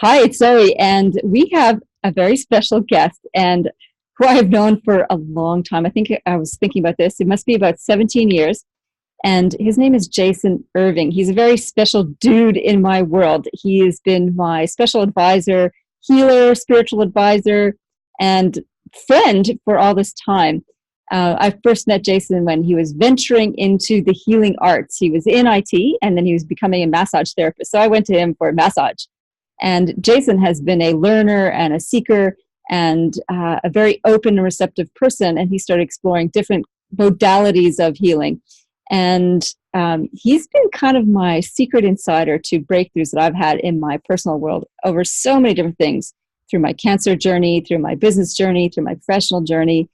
Hi, it's Zoe, and we have a very special guest, and who I have known for a long time. I think I was thinking about this. It must be about 17 years, and his name is Jason Irving. He's a very special dude in my world. He has been my special advisor, healer, spiritual advisor, and friend for all this time. I first met Jason when he was venturing into the healing arts. He was in IT, and then he was becoming a massage therapist. So I went to him for a massage. And Jason has been a learner and a seeker and a very open and receptive person. And he started exploring different modalities of healing. And he's been kind of my secret insider to breakthroughs that I've had in my personal world over so many different things, through my cancer journey, through my business journey, through my professional journey.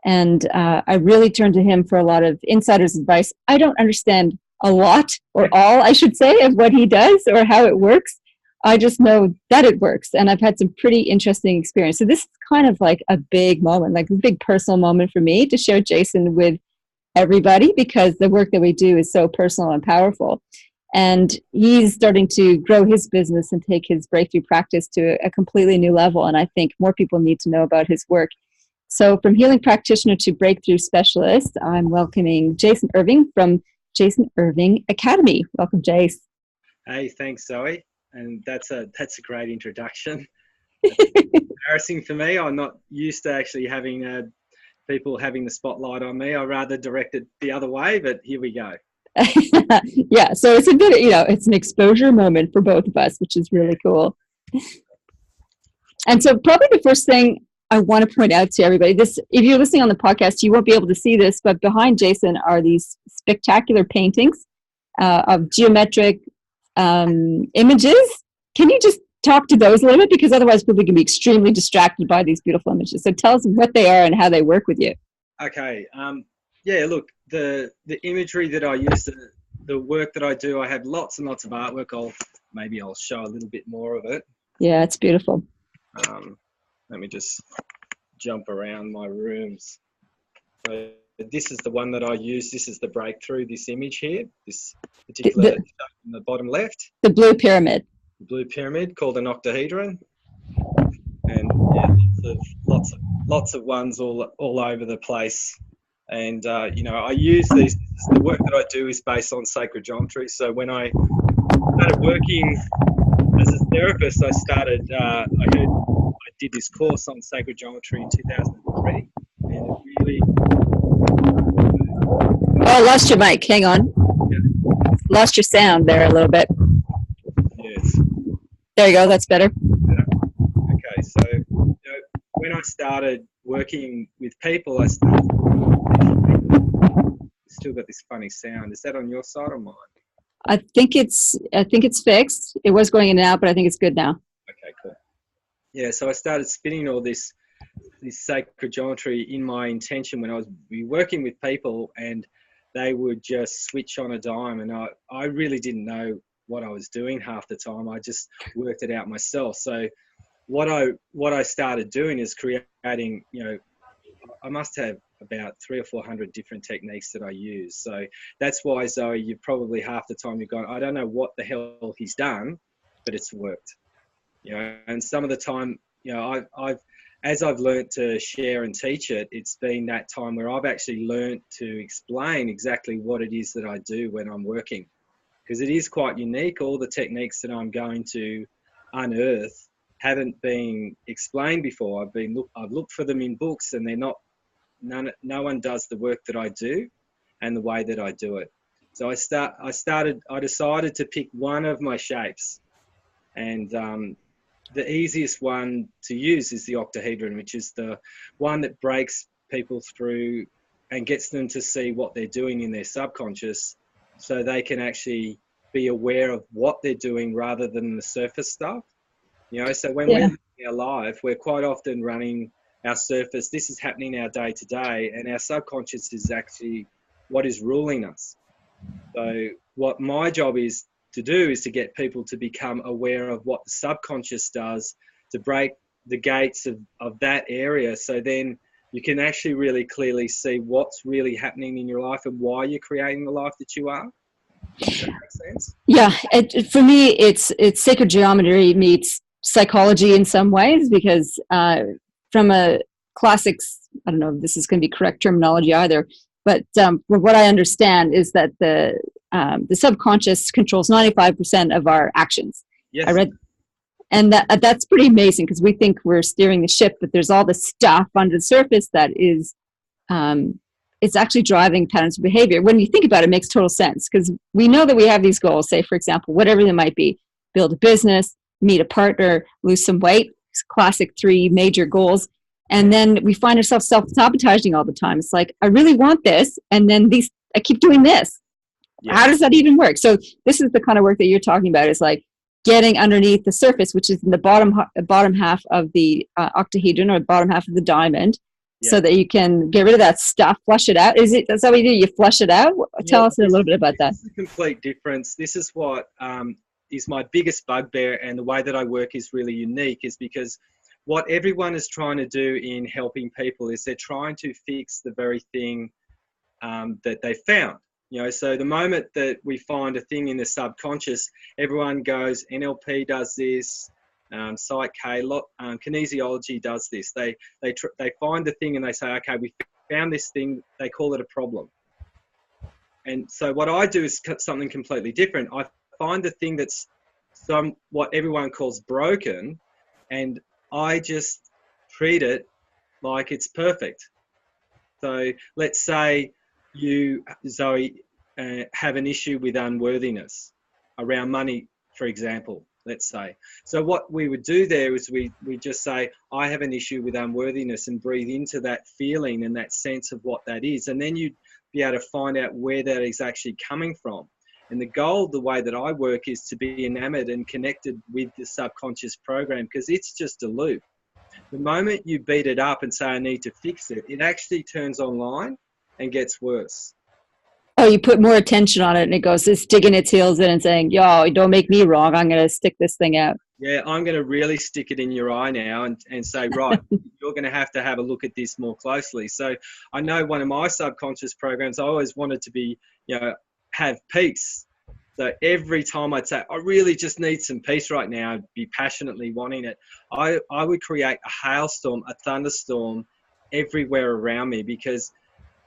And I really turn to him for a lot of insider's advice. I don't understand a lot, or all, I should say, of what he does or how it works. I just know that it works, and I've had some pretty interesting experience. So this is kind of like a big moment, like a big personal moment for me to share Jason with everybody, because the work that we do is so personal and powerful. And he's starting to grow his business and take his breakthrough practice to a completely new level. And I think more people need to know about his work. So from healing practitioner to breakthrough specialist, I'm welcoming Jason Irving from Jason Irving Academy. Welcome, Jace. Hey, thanks, Zoe. And that's a great introduction. It's embarrassing for me. I'm not used to actually having people having the spotlight on me. I rather direct it the other way, but here we go. Yeah, so it's a bit, it's an exposure moment for both of us, which is really cool. And so probably the first thing I want to point out to everybody, this, if you're listening on the podcast, you won't be able to see this, but behind Jason are these spectacular paintings of geometric images. Can you just talk to those a little bit? Because otherwise people can be extremely distracted by these beautiful images. So tell us what they are and how they work with you. Okay. Yeah, look, the imagery that I use, the work that I do, I have lots and lots of artwork. Maybe I'll show a little bit more of it. Yeah, it's beautiful. Let me just jump around my rooms. So this is the one that I use. This is the breakthrough, this image here, this particular in the bottom left. The blue pyramid. The blue pyramid called an octahedron. And yeah, lots of ones all over the place. And, I use these. The work that I do is based on sacred geometry. So when I started working as a therapist, I did this course on sacred geometry in 2003. And it really... Oh, lost your mic. Hang on. Yeah. Lost your sound there a little bit. Yes. There you go. That's better. Yeah. Okay. So when I started working with people, I started... Still got this funny sound. Is that on your side or mine? I think it's fixed. It was going in and out, but I think it's good now. Okay, cool. Yeah, so I started spinning all this sacred geometry in my intention when I was working with people, and they would just switch on a dime, and I really didn't know what I was doing half the time. I just worked it out myself. So what I started doing is creating, I must have about 300 or 400 different techniques that I use. So that's why, Zoe, you probably half the time you're going, I don't know what the hell he's done, but it's worked. And some of the time, as I've learned to share and teach it, it's been that time where I've actually learned to explain exactly what it is that I do when I'm working, because it is quite unique. All the techniques that I'm going to unearth haven't been explained before. I've looked for them in books, and they're not. No one does the work that I do and the way that I do it. So I decided to pick one of my shapes, and the easiest one to use is the octahedron, which is the one that breaks people through and gets them to see what they're doing in their subconscious, so they can actually be aware of what they're doing rather than the surface stuff. So when we're living our life, we're quite often running our surface. This is happening our day to day, and our subconscious is actually what is ruling us. So what my job is to do is to get people to become aware of what the subconscious does, to break the gates of that area, so then you can actually really clearly see what's really happening in your life and why you're creating the life that you are. Does that make sense? Yeah, for me, it's sacred geometry meets psychology in some ways, because from a classics, I don't know if this is going to be correct terminology either, but what I understand is that the subconscious controls 95% of our actions. Yes. I read, and that's pretty amazing, because we think we're steering the ship, but there's all this stuff under the surface that is it's actually driving patterns of behavior. When you think about it, it makes total sense, because we know that we have these goals, say, for example, whatever they might be: build a business, meet a partner, lose some weight, classic 3 major goals. And then we find ourselves self-sabotaging all the time. It's like, I really want this, and then I keep doing this. Yeah. How does that even work? So this is the kind of work that you're talking about, is like getting underneath the surface, which is in the bottom half of the octahedron, or bottom half of the diamond, so that you can get rid of that stuff, flush it out. That's how we do? You flush it out? Tell us a little bit about that. This is a complete difference. This is what is my biggest bugbear, and the way that I work is really unique, is because what everyone is trying to do in helping people is they're trying to fix the very thing that they found. So the moment that we find a thing in the subconscious, everyone goes, NLP does this, Psych K, kinesiology does this. They find the thing and they say, okay, we found this thing. They call it a problem. And so what I do is something completely different. I find the thing that's what everyone calls broken, and I just treat it like it's perfect. So let's say you, Zoe, have an issue with unworthiness around money, for example, let's say. So what we would do there is we just say, I have an issue with unworthiness, and breathe into that feeling and that sense of what that is. And then you'd be able to find out where that is actually coming from. And the goal, the way that I work, is to be enamored and connected with the subconscious program, because it's just a loop. The moment you beat it up and say, I need to fix it, it actually turns online and gets worse. Oh, you put more attention on it, and it goes, it's digging its heels in and saying, yo, don't make me wrong. I'm going to stick this thing out. Yeah, I'm going to really stick it in your eye now and say, right, you're going to have a look at this more closely. So I know one of my subconscious programs, I always wanted to be, have peace. So every time I'd say, I really just need some peace right now, I'd be passionately wanting it, I would create a hailstorm, a thunderstorm everywhere around me, because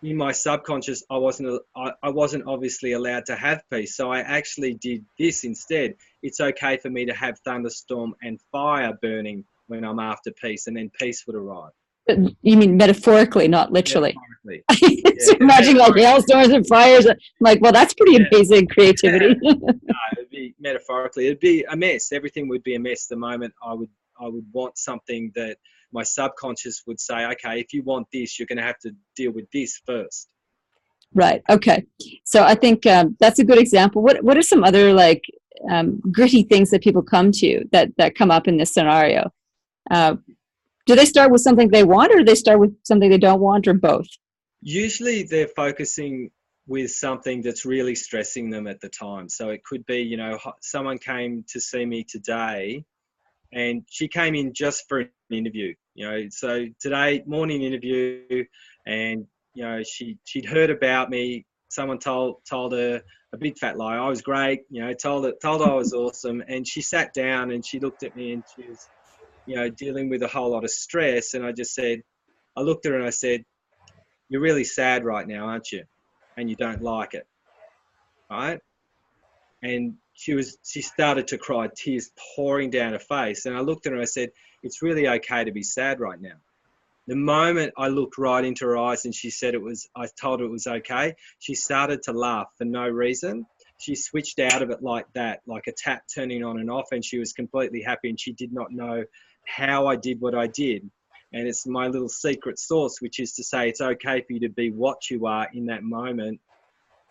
in my subconscious, I wasn't obviously allowed to have peace. So I actually did this instead. It's okay for me to have thunderstorm and fire burning when I'm after peace, and then peace would arrive. You mean metaphorically, not literally? Metaphorically. So imagine like hailstorms and fires. I'm like, well, that's pretty amazing creativity. No, it'd be metaphorically. It'd be a mess. Everything would be a mess the moment I would want something that my subconscious would say, okay, if you want this, you're going to have to deal with this first. Right. Okay. So I think that's a good example. What are some other like gritty things that people come to that come up in this scenario? Do they start with something they want, or do they start with something they don't want, or both? Usually they're focusing with something that's really stressing them at the time. So it could be, someone came to see me today, and she came in just for an interview, so today morning interview, and, she'd heard about me. Someone told her a big fat lie. I was great, told her I was awesome. And she sat down and she looked at me, and she was, dealing with a whole lot of stress. And I looked at her and I said, you're really sad right now, aren't you? And you don't like it, right? And she started to cry, tears pouring down her face. And I looked at her and I said, it's really okay to be sad right now. The moment I looked right into her eyes and I told her it was okay, she started to laugh for no reason. She switched out of it like that, like a tap turning on and off, and she was completely happy, and she did not know how I did what I did. And it's my little secret sauce, which is to say it's okay for you to be what you are in that moment,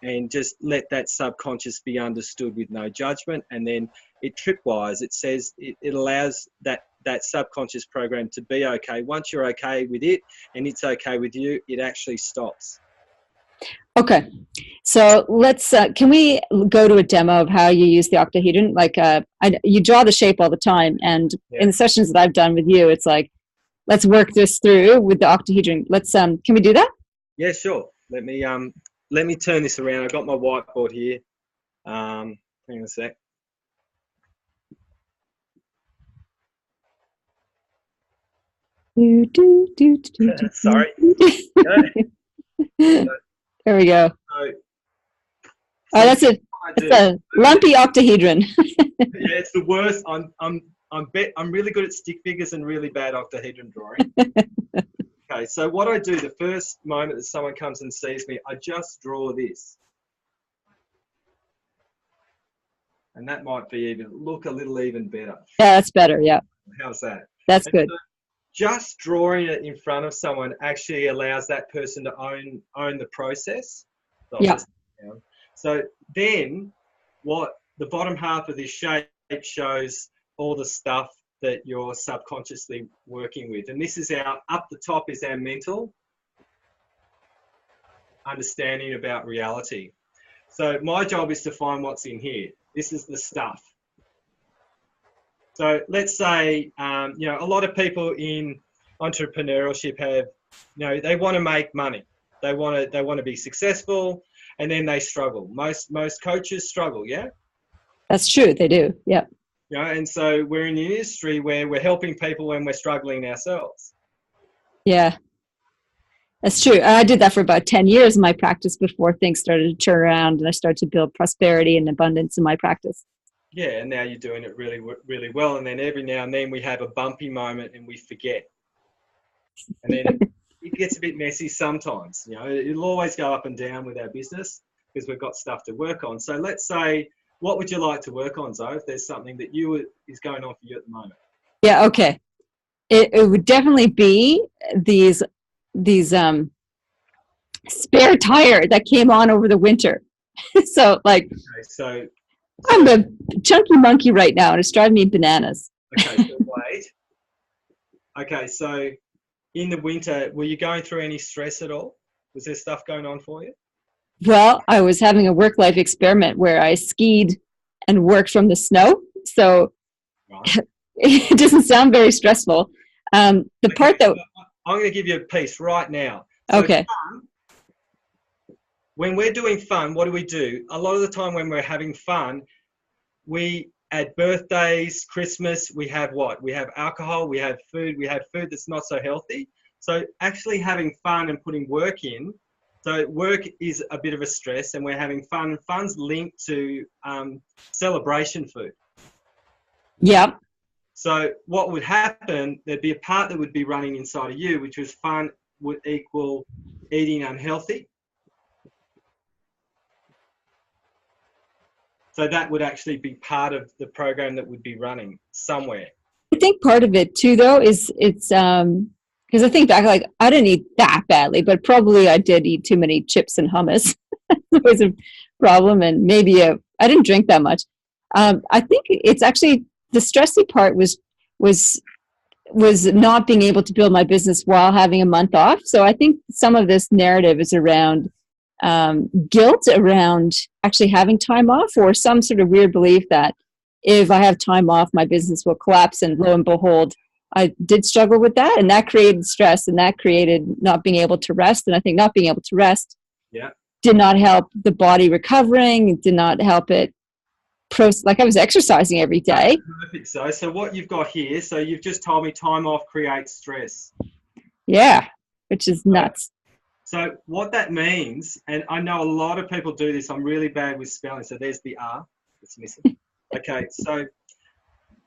and just let that subconscious be understood with no judgment. And then it tripwires. It says it allows that subconscious program to be okay. Once you're okay with it and it's okay with you, it actually stops. Okay. So let's, can we go to a demo of how you use the octahedron? Like you draw the shape all the time. And in the sessions that I've done with you, it's like, let's work this through with the octahedron. Let's, can we do that? Yeah, sure. Let me turn this around. I've got my whiteboard here. Hang on a sec. Do, do, do, do, do, do, Sorry. Yeah. do. There we go. So, Oh, so this is what I that's do. a lumpy octahedron. Yeah, it's the worst. I'm really good at stick figures and really bad octahedron drawing. Okay, so what I do the first moment that someone comes and sees me, I just draw this. And that might be even look a little even better. Yeah, that's better. Yeah, How's that? that's And good. so just drawing it in front of someone actually allows that person to own the process. So I'll Yeah. just down. So then what the bottom half of this shape shows all the stuff that you're subconsciously working with. And this is up the top is our mental understanding about reality. So my job is to find what's in here. This is the stuff. So let's say, a lot of people in entrepreneurship have, they want to make money. They want to be successful, and then they struggle. Most coaches struggle, yeah? That's true. They do. Yeah. And so we're in an industry where we're helping people when we're struggling ourselves. Yeah. That's true. I did that for about 10 years in my practice before things started to turn around and I started to build prosperity and abundance in my practice. Yeah, and now you're doing it really, really well. And then every now and then we have a bumpy moment and we forget. And then it gets a bit messy sometimes. It'll always go up and down with our business because we've got stuff to work on. So let's say, what would you like to work on, Zoe, if there's something that is going on for you at the moment? Yeah, okay. It would definitely be these spare tire that came on over the winter. So okay, so I'm a chunky monkey right now and it's driving me bananas. Okay, so wait. Okay, so in the winter, were you going through any stress at all? Was there stuff going on for you? Well, I was having a work-life experiment where I skied and worked from the snow. So Right. it doesn't sound very stressful. Part that I'm going to give you a piece right now. So okay. Fun, when we're doing fun, what do? A lot of the time when we're having fun, we at birthdays, Christmas, we have what? We have alcohol, we have food that's not so healthy. So actually having fun and putting work in. So work is a bit of a stress and we're having fun. Fun's linked to celebration food. Yeah. So what would happen, there'd be a part that would be running inside of you, which was fun would equal eating unhealthy. So that would actually be part of the program that would be running somewhere. I think part of it too, though, is it's because I think back, like I didn't eat that badly, but probably I did eat too many chips and hummus. It was a problem, and maybe I didn't drink that much. I think it's actually the stressy part was not being able to build my business while having a month off. So I think some of this narrative is around guilt around actually having time off, or some sort of weird belief that if I have time off, my business will collapse. And lo and behold, I did struggle with that, and that created stress, and that created not being able to rest. And I think not being able to rest did not help the body recovering, did not help it like I was exercising every day. Perfect. So what you've got here, so you've just told me time off creates stress. Yeah, which is nuts. So what that means, and I know a lot of people do this, I'm really bad with spelling, so there's the R that's missing. Okay, so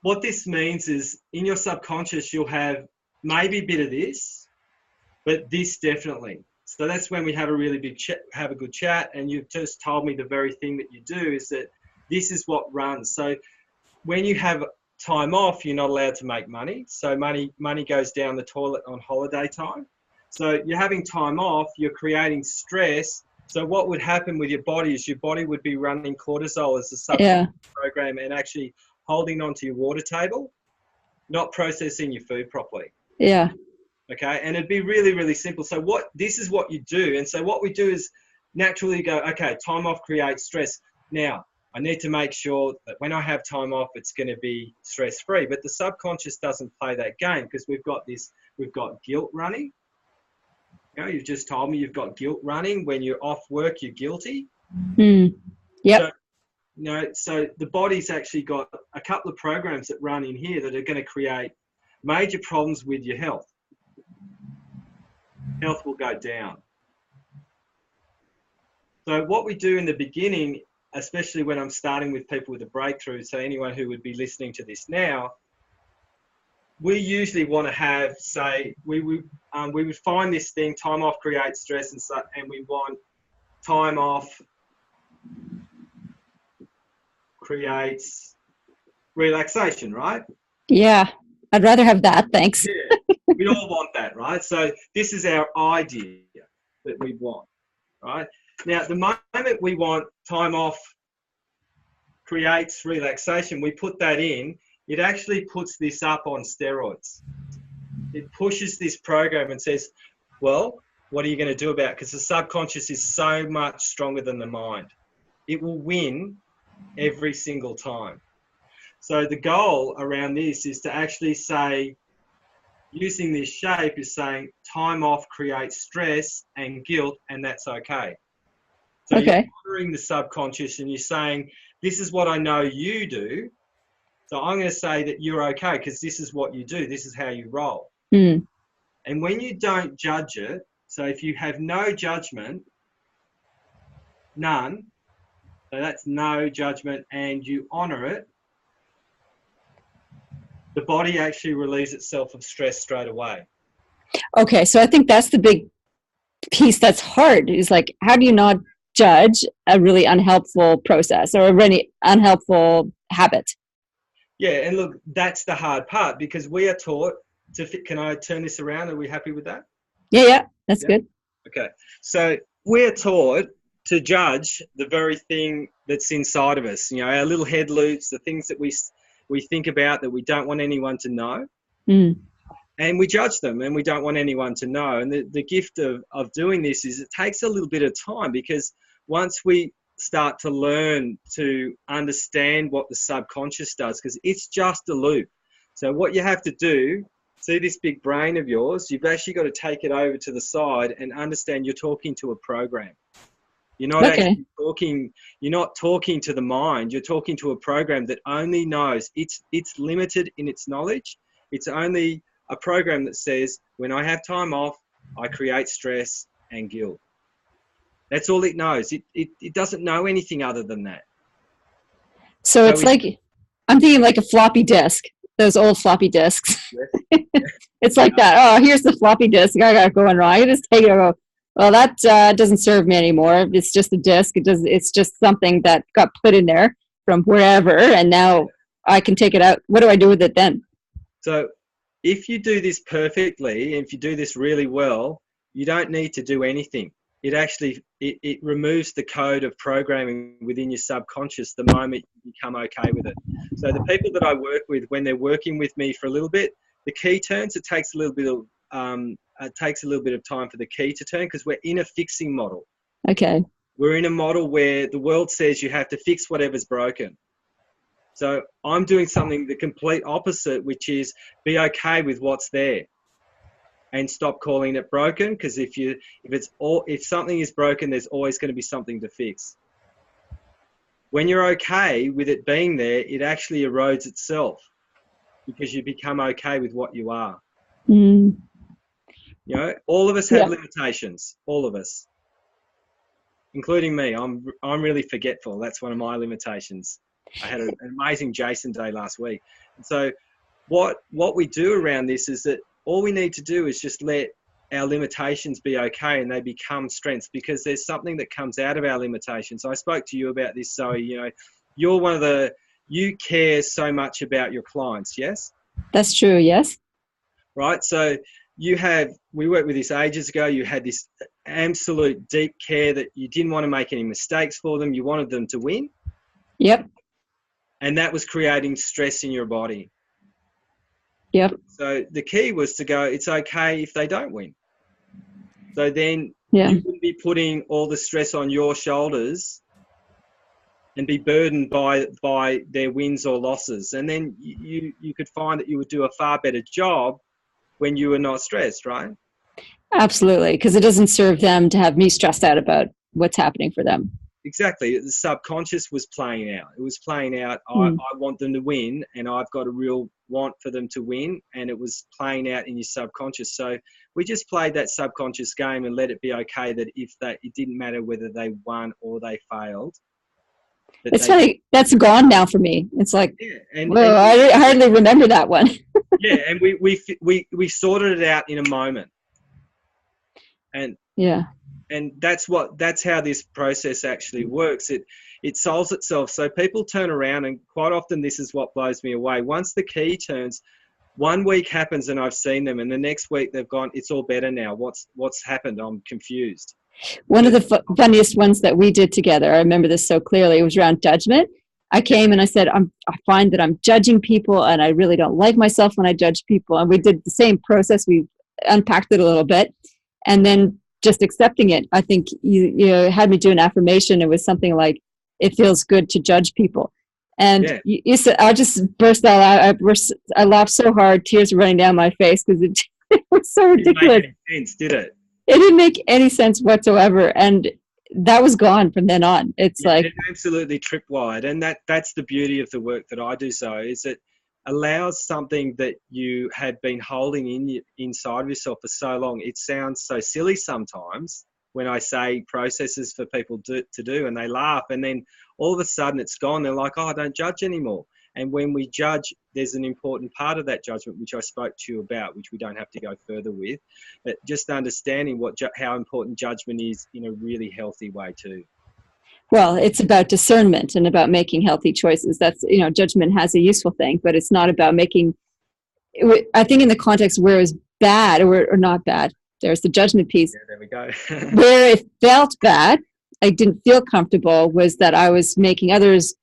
what this means is in your subconscious, you'll have maybe a bit of this, but this definitely. So that's when we have a really big have a good chat, and you've just told me the very thing that you do is that this is what runs. So when you have time off, you're not allowed to make money. So money goes down the toilet on holiday time. So you're having time off, you're creating stress. So what would happen with your body is your body would be running cortisol as a subconscious program and actually holding onto your water table, not processing your food properly. Yeah. Okay. And it'd be really, really simple. So this is what you do. And so what we do is naturally go, okay, time off creates stress. Now, I need to make sure that when I have time off, it's going to be stress-free. But the subconscious doesn't play that game because we've got guilt running. You've just told me you've got guilt running. When you're off work, you're guilty. Yep. So the body's actually got a couple of programs that run in here that are going to create major problems with your health. health will go down. So what we do in the beginning, especially when I'm starting with people with a breakthrough, so anyone who would be listening to this now, we usually want to have, say, we would find this thing, time off creates stress, and we want time off creates relaxation, right? Yeah, I'd rather have that, thanks. Yeah, we all want that, right? So this is our idea that we want, right? Now, the moment we want time off creates relaxation, we put that in, it actually puts this up on steroids. It pushes this program and says, well, what are you going to do about it? Because the subconscious is so much stronger than the mind. It will win every single time. So the goal around this is to actually say, using this shape is saying time off creates stress and guilt, and that's okay. So you're honoring the subconscious and you're saying, this is what I know you do. So I'm going to say that you're okay because this is what you do. This is how you roll. Mm. And when you don't judge it, so if you have no judgment, none, so that's no judgment, and you honor it, the body actually relieves itself of stress straight away. Okay, so I think that's the big piece that's hard, is like, how do you not judge a really unhelpful process or a really unhelpful habit? Yeah, and look, that's the hard part because we are taught to fit. Can I turn this around? Are we happy with that? Yeah, that's good. Okay, so we're taught to judge the very thing that's inside of us. You know, our little head loops, the things that we think about that we don't want anyone to know. Mm. And we judge them and we don't want anyone to know. And the gift of doing this is it takes a little bit of time, because once we start to learn to understand what the subconscious does, because it's just a loop. So what you have to do, see this big brain of yours, you've actually got to take it over to the side and understand you're talking to a program. You're not actually talking, you're not talking to the mind, you're talking to a program that only knows, it's limited in its knowledge. It's only a program that says, when I have time off, I create stress and guilt. That's all it knows. It doesn't know anything other than that. So it's like, I'm thinking like a floppy disk, those old floppy disks. Yes. It's like that. Oh, here's the floppy disk. I got it going wrong. I just take it and go, well, that doesn't serve me anymore. It's just a disk. It's just something that got put in there from wherever, and now I can take it out. What do I do with it then? So if you do this perfectly, and if you do this really well, you don't need to do anything. It actually, it removes the code of programming within your subconscious the moment you become okay with it. So the people that I work with, when they're working with me for a little bit, the key turns, it takes a little bit of time for the key to turn, because we're in a fixing model. Okay. We're in a model where the world says you have to fix whatever's broken. So I'm doing something the complete opposite, which is be okay with what's there and stop calling it broken, because if something is broken, there's always going to be something to fix. When you're okay with it being there, it actually erodes itself, because you become okay with what you are. Mm. You know, all of us have limitations, all of us, including me. I'm really forgetful. That's one of my limitations. I had an amazing Jason day last week. And so what we do around this is that all we need to do is just let our limitations be okay, and they become strengths, because there's something that comes out of our limitations. I spoke to you about this, Zoe. You know, you care so much about your clients, yes? That's true, yes. Right, so we worked with this ages ago, you had this absolute deep care that you didn't want to make any mistakes for them, you wanted them to win. Yep. And that was creating stress in your body. Yep. So the key was to go, it's okay if they don't win. So then you wouldn't be putting all the stress on your shoulders and be burdened by their wins or losses. And then you could find that you would do a far better job when you were not stressed, right? Absolutely, because it doesn't serve them to have me stressed out about what's happening for them. exactly. The subconscious was playing out. It was playing out, Mm. I want them to win, and I've got a real want for them to win, and it was playing out in your subconscious. So we just played that subconscious game and let it be okay that it didn't matter whether they won or they failed. It's funny, that's gone now for me. It's like, Yeah, well, I hardly remember that one. yeah, and we sorted it out in a moment, and Yeah. and that's how this process actually works. It solves itself. So people turn around, and quite often this is what blows me away. Once the key turns, 1 week happens and I've seen them, and the next week they've gone, it's all better now. What's happened? I'm confused. One of the funniest ones that we did together, I remember this so clearly, it was around judgment. I came and I said, I find that I'm judging people and I really don't like myself when I judge people. And we did the same process. We unpacked it a little bit, and then just accepting it. I think you had me do an affirmation. It was something like, it feels good to judge people. And Yeah. you said, I just burst out. I laughed so hard, tears were running down my face because it was so ridiculous. It didn't make any sense, did it? It didn't make any sense whatsoever. And that was gone from then on. It's like, it absolutely tripwired. And that's the beauty of the work that I do. So is it allows something that you had been holding inside of yourself for so long. It sounds so silly sometimes when I say processes for people to do, and they laugh, and then all of a sudden it's gone. They're like, oh, I don't judge anymore. And when we judge, there's an important part of that judgment, which I spoke to you about, which we don't have to go further with, but just understanding how important judgment is in a really healthy way too. well, it's about discernment and about making healthy choices. That's, judgment has a useful thing, but it's not about making, I think in the context where it was bad or not bad, there's the judgment piece. Yeah, there we go. Where it felt bad, I didn't feel comfortable, was that I was making others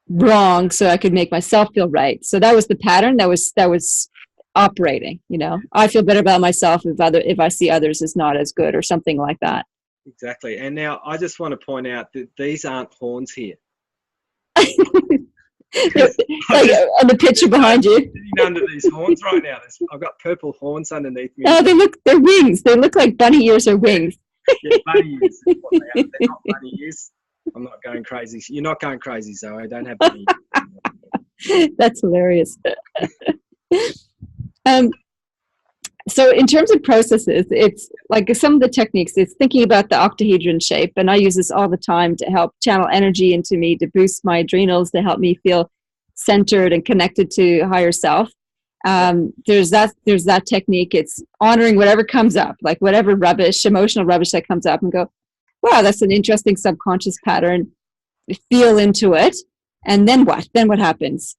wrong so I could make myself feel right. So that was the pattern that was operating. I feel better about myself if I see others as not as good or something like that. Exactly. And now I just want to point out that these aren't horns here. Like on the picture behind you. Sitting under these horns right now. I've got purple horns underneath me. Oh, they're wings. They look like bunny ears or wings. Yeah, bunny ears is what they are. They're not bunny ears. I'm not going crazy. You're not going crazy, Zoe. I don't have bunny ears. That's hilarious. So in terms of processes, it's like some of the techniques, it's thinking about the octahedron shape. And I use this all the time to help channel energy into me, to boost my adrenals, to help me feel centered and connected to higher self. There's that technique. It's honoring whatever comes up, like whatever emotional rubbish that comes up, and go, wow, that's an interesting subconscious pattern. Feel into it. And then what? Then what happens?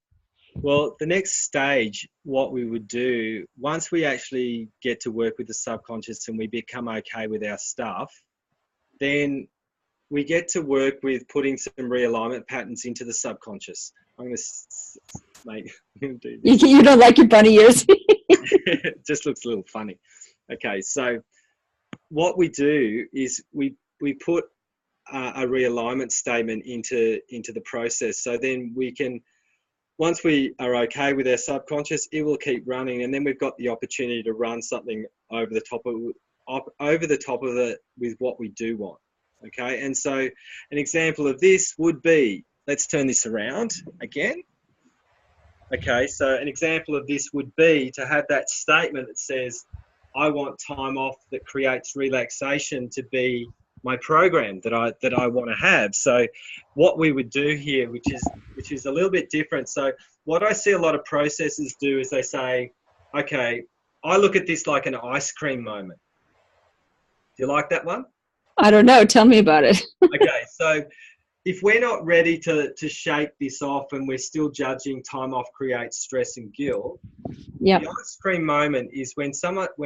Well, the next stage, what we would do, once we actually get to work with the subconscious and we become okay with our stuff, then we get to work with putting some realignment patterns into the subconscious. I'm going to do this. You don't like your bunny ears? It just looks a little funny. Okay, so what we do is we put a realignment statement into the process. So then we can, once we are okay with our subconscious, it will keep running, and then we've got the opportunity to run something over the top of it with what we do want. Okay, and so an example of this would be, let's turn this around again. Okay, so an example of this would be to have that statement that says, I want time off that creates relaxation to be my program that I want to have. So what we would do here, which is a little bit different. So what I see a lot of processors do is they say, okay, I look at this like an ice cream moment. Do you like that one? I don't know. Tell me about it. Okay, so if we're not ready to shake this off and we're still judging time off creates stress and guilt, yeah. The ice cream moment is when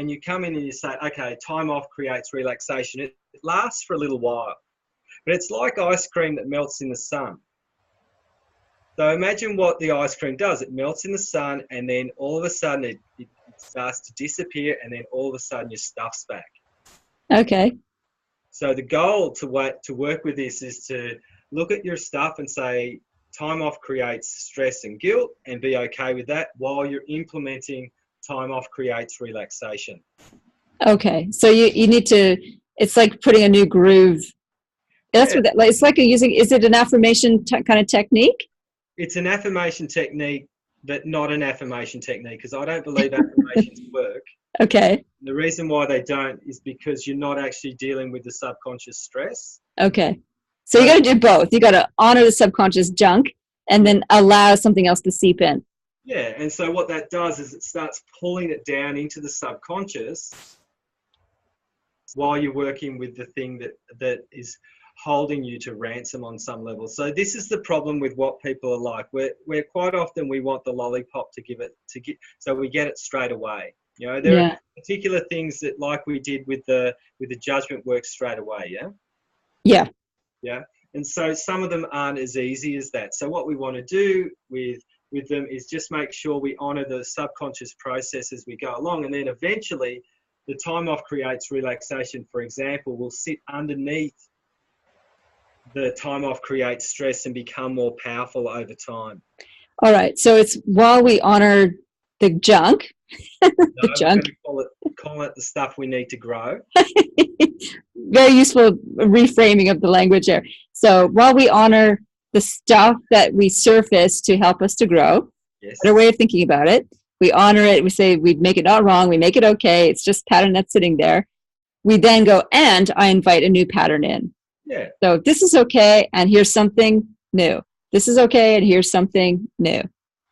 you come in and you say, okay, time off creates relaxation. It lasts for a little while, but it's like ice cream that melts in the sun. So imagine what the ice cream does. It melts in the sun, and then all of a sudden it starts to disappear, and then all of a sudden your stuff's back. Okay. So the goal to work with this is to look at your stuff and say, time off creates stress and guilt, and be okay with that while you're implementing time off creates relaxation. Okay. So you need to, it's like putting a new groove That's what that, like, it's like is it an affirmation kind of technique? It's an affirmation technique, but not an affirmation technique, because I don't believe affirmations work. Okay. The reason why they don't is because you're not actually dealing with the subconscious stress. Okay. So you got to do both. You got to honor the subconscious junk and then allow something else to seep in. Yeah. And so what that does is it starts pulling it down into the subconscious while you're working with the thing that is holding you to ransom on some level. So this is the problem with what people are like. We're quite often, we want the lollipop to get, so we get it straight away. You know, there are particular things that, like we did with the judgment work, straight away. Yeah. Yeah. Yeah. And so some of them aren't as easy as that. So what we want to do with them is just make sure we honor the subconscious process as we go along. And then eventually the time off creates relaxation, for example, will sit underneath the time off creates stress and become more powerful over time. All right. So it's while we honor the junk, the junk. Call it the stuff we need to grow. Very useful reframing of the language there. So while we honor the stuff that we surface to help us to grow, yes, better way of thinking about it, we honor it. We say we make it not wrong. We make it okay. It's just pattern that's sitting there. We then go, and I invite a new pattern in. Yeah. So this is okay, and here's something new. This is okay, and here's something new.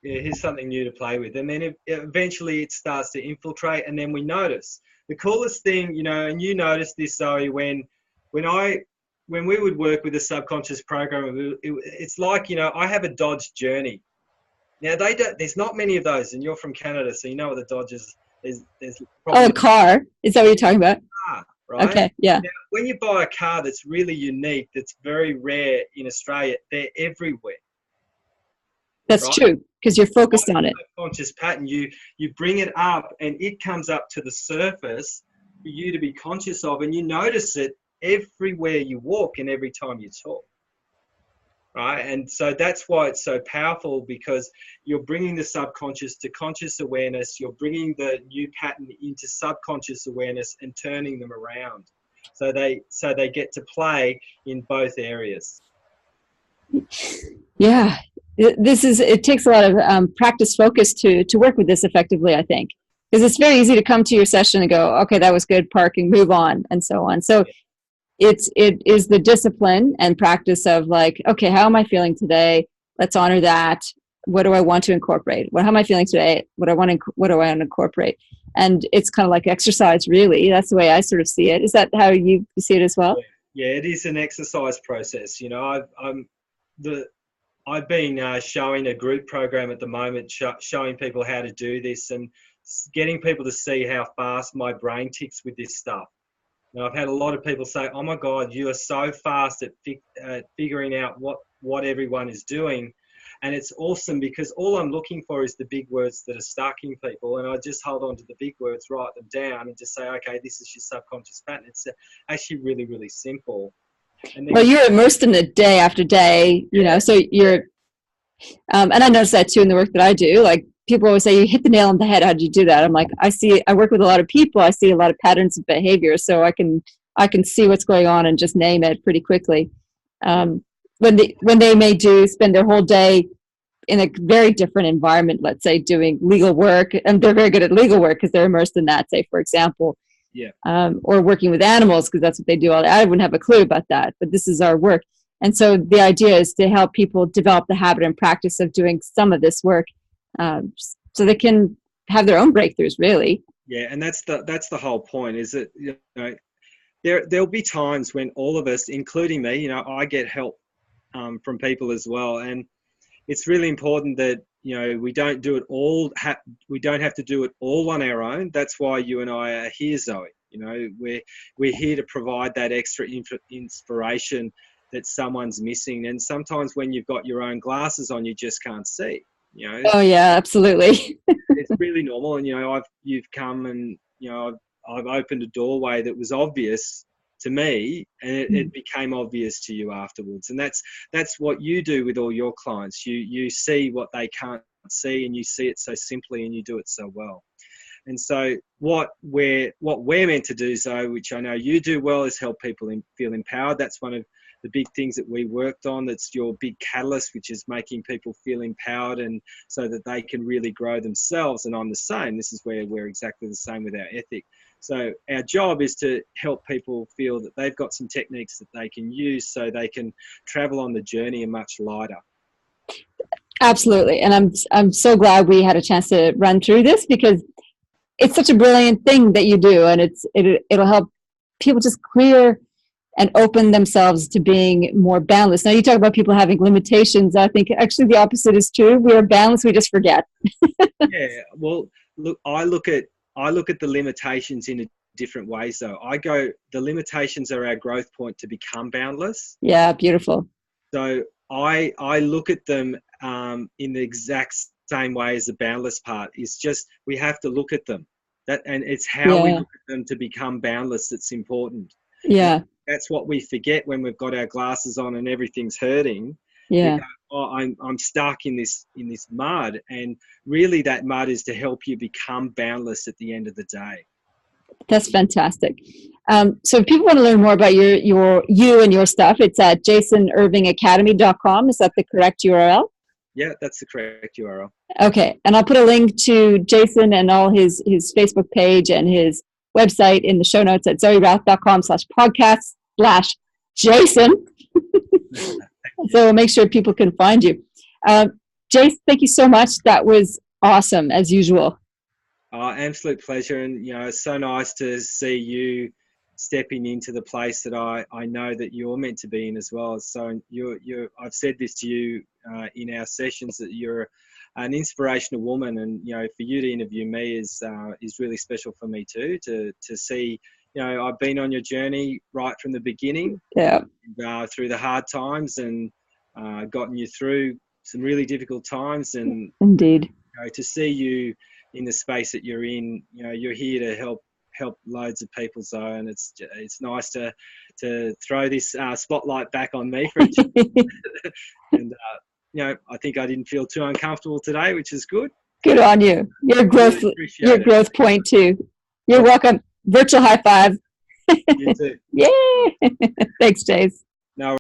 Yeah, here's something new to play with. And then eventually it starts to infiltrate, and then we notice. The coolest thing, you know, and you noticed this, Zoe, when we would work with a subconscious program, it's like, you know, I have a Dodge Journey. Now, there's not many of those, and you're from Canada, so you know what the Dodge is. There's probably a car. Is that what you're talking about? Car, right? Okay, yeah. Now, when you buy a car that's really unique, that's very rare in Australia, they're everywhere. That's right? True, because you're focused on it. Subconscious pattern, you bring it up, and it comes up to the surface for you to be conscious of, and you notice it everywhere you walk and every time you talk. Right? And so that's why it's so powerful, because you're bringing the subconscious to conscious awareness. You're bringing the new pattern into subconscious awareness and turning them around. So they get to play in both areas. Yeah. It takes a lot of practice focus to work with this effectively, I think, because it's very easy to come to your session and go, okay, that was good, parking, move on, and so on. So it is the discipline and practice of like, okay, how am I feeling today? Let's honor that. What do I want to incorporate? How am I feeling today? What do I want to incorporate? And it's kind of like exercise, really. That's the way I sort of see it. Is that how you see it as well? Yeah, it is an exercise process. You know, I've been showing a group program at the moment, showing people how to do this and getting people to see how fast my brain ticks with this stuff. Now, I've had a lot of people say, oh my God, you are so fast at figuring out what everyone is doing. And it's awesome, because all I'm looking for is the big words that are stuck in people. And I just hold on to the big words, write them down, and just say, okay, this is your subconscious pattern. It's actually really, really simple. And then, well, you're immersed in it day after day, you know, so you're, and I notice that too in the work that I do. Like, people always say, you hit the nail on the head. How do you do that? I'm like, I work with a lot of people. I see a lot of patterns of behavior, so I can see what's going on and just name it pretty quickly. When they may spend their whole day in a very different environment, let's say doing legal work, and they're very good at legal work because they're immersed in that, say, for example, or working with animals because that's what they do all day. I wouldn't have a clue about that, but this is our work. And so the idea is to help people develop the habit and practice of doing some of this work, so they can have their own breakthroughs, really. Yeah, and that's the whole point. Is that, you know, there'll be times when all of us, including me, you know, I get help from people as well, and it's really important that, you know, we don't do it all. We don't have to do it all on our own. That's why you and I are here, Zoe. You know, we're here to provide that extra inspiration that someone's missing. And sometimes when you've got your own glasses on, you just can't see. You know. Oh yeah, absolutely. It's really normal, and you know, you've come and, you know, I've opened a doorway that was obvious to me, and it became obvious to you afterwards. And that's what you do with all your clients. You see what they can't see, and you see it so simply, and you do it so well. And so what we're meant to do, Zoe, which I know you do well, is help people feel empowered. That's one of the big things that we worked on. That's your big catalyst, which is making people feel empowered and so that they can really grow themselves. And I'm the same. This is where we're exactly the same with our ethic. So our job is to help people feel that they've got some techniques that they can use so they can travel on the journey much lighter. Absolutely. And I'm so glad we had a chance to run through this, because it's such a brilliant thing that you do, and it'll help people just clear and open themselves to being more boundless. Now, you talk about people having limitations. I think actually the opposite is true. We are boundless, we just forget. Yeah, well, look, I look at the limitations in different ways though. The limitations are our growth point to become boundless. Yeah, beautiful. So I look at them in the exact same way as the boundless part. Is just we have to look at them. And it's how we look at them to become boundless that's important. Yeah. That's what we forget when we've got our glasses on and everything's hurting. Yeah. We go, oh, I'm stuck in this mud, and really that mud is to help you become boundless at the end of the day. That's fantastic. So if people want to learn more about you and your stuff, it's at jasonirvingacademy.com. Is that the correct URL? Yeah, that's the correct URL. Okay. And I'll put a link to Jason and all his Facebook page and his website in the show notes at zoerouth.com/podcast/Jason. So make sure people can find you. Jason, thank you so much. That was awesome, as usual. Absolute pleasure. And, it's so nice to see you stepping into the place that I know that you're meant to be in as well. So I've said this to you in our sessions, that you're an inspirational woman, and for you to interview me is really special for me too. To see, I've been on your journey right from the beginning, through the hard times, and gotten you through some really difficult times, and indeed, to see you in the space that you're in. You're here to help loads of people, Zoe, and it's nice to throw this spotlight back on me for a change. And I think I didn't feel too uncomfortable today, which is good. Good on you. Your growth point too. You're welcome. Virtual high five. You too. Yay! Thanks, Jace. No